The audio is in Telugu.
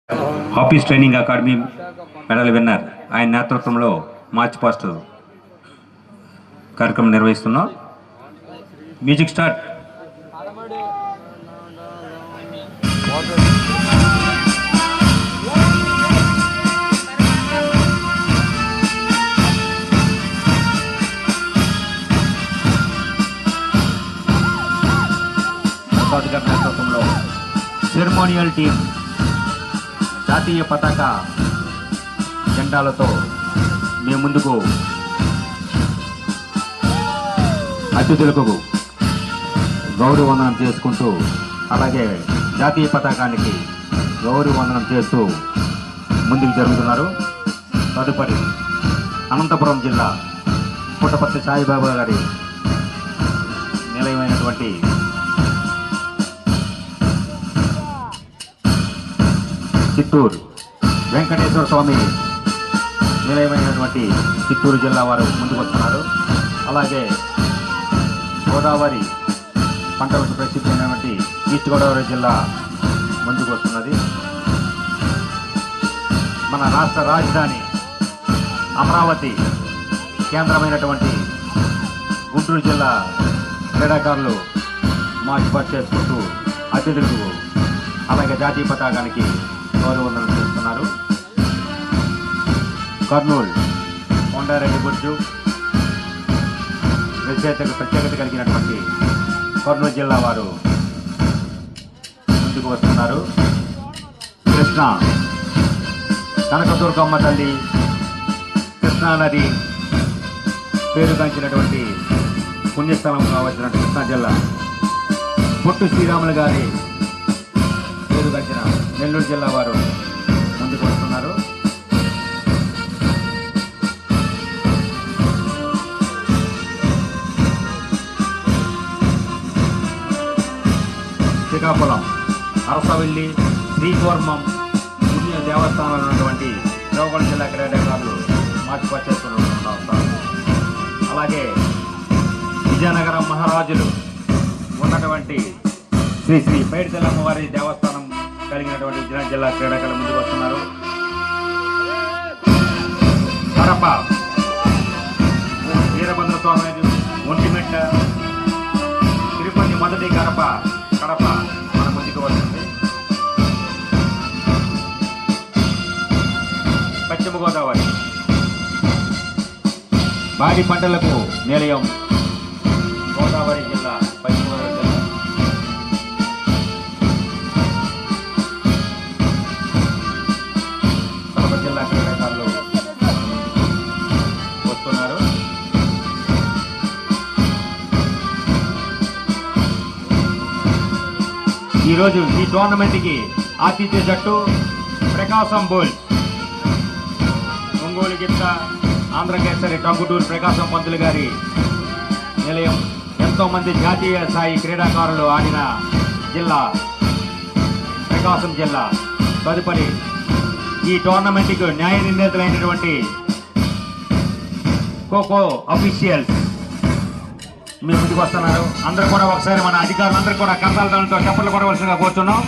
Office training academy medal winner ఆయన నేతృత్వంలో మార్చ్ పాస్ట్ కార్యక్రమం నిర్వహిస్తున్నాం. Music start. ప్రసాద్ గారి నేతృత్వంలో సెరమోనియల్ టీం జాతీయ పతాక జెండాలతో మేము ముందుకు అతిథులకు గౌరవ వందనం చేసుకుంటూ, అలాగే జాతీయ పతాకానికి గౌరవ వందనం చేస్తూ ముందుకు జరుగుతున్నారు. తదుపరి అనంతపురం జిల్లా పుట్టపర్తి సాయిబాబా గారి నిలయమైనటువంటి చిత్తూరు వెంకటేశ్వర స్వామి నిలయమైనటువంటి చిత్తూరు జిల్లా వారు ముందుకు వస్తున్నారు. అలాగే గోదావరి పంటలకు ప్రసిద్ధి అయినటువంటి ఈస్ట్ గోదావరి జిల్లా ముందుకు వస్తున్నది. మన రాష్ట్ర రాజధాని అమరావతి కేంద్రమైనటువంటి గుంటూరు జిల్లా క్రీడాకారులు మార్చ్ పాస్ట్ చేసుకుంటూ అతిథులకు అలాగే జాతీయ పతాకానికి గౌరవందనం చేస్తున్నారు. కర్నూలు కొండారెడ్డి గుర్జు ప్రత్యేకత కలిగినటువంటి కర్నూలు జిల్లా వారు ముందుకు వస్తున్నారు. కృష్ణ కనకదుర్గమ్మ తల్లి కృష్ణానది పేరుగాంచినటువంటి పుణ్యస్థలంగా వచ్చినటువంటి కృష్ణా జిల్లా పొట్టు శ్రీరాములు గారి పేరుగాంచిన నెల్లూరు జిల్లా వారు ముందుకు వస్తున్నారు. శ్రీకాకుళం అరసవెల్లి శ్రీకూర్మం పుణ్య దేవస్థానంలో ఉన్నటువంటి శ్రీకాకుళం జిల్లా క్రీడాకారులు మార్చి పాస్ట్ చేసుకుంటూ. అలాగే విజయనగరం మహారాజులు ఉన్నటువంటి శ్రీ శ్రీ పైడితల్లమ్మ వారి దేవస్థానం కలిగినటువంటి విజయనగరం జిల్లా క్రీడాకారులు ముందుకు వస్తున్నారు. కడప వీరభద్ర స్వామి ఒంటిమిట్ట తిరుపతి మొదటి కడప మన ముందుకు వస్తుంది. పశ్చిమ గోదావరి బాడి పంటలకు నిలయం గోదావరి జిల్లా పశ్చిమ గోదావరి జిల్లా. కడప జిల్లా క్రీడాకారులు వస్తున్నారు. ఈరోజు ఈ టోర్నమెంట్కి ఆతిథ్య జట్టు ప్రకాశం బుల్స్, ఒంగోలు గిత్త, ఆంధ్రకేసరి టంగుటూరు ప్రకాశం పంతులు గారి నిలయం. ఎంతోమంది జాతీయ స్థాయి క్రీడాకారులు ఆడిన జిల్లా ప్రకాశం జిల్లా. తదుపరి ఈ టోర్నమెంట్కు న్యాయ నిర్ణేతలైనటువంటి ఖోఖో అఫీషియల్స్ మీ ముందుకు వస్తున్నారు. అందరూ కూడా ఒకసారి మన అధికారులందరూ కూడా కరతాళతో చప్పట్లు కొట్టవలసిందిగా కోరుతున్నాం.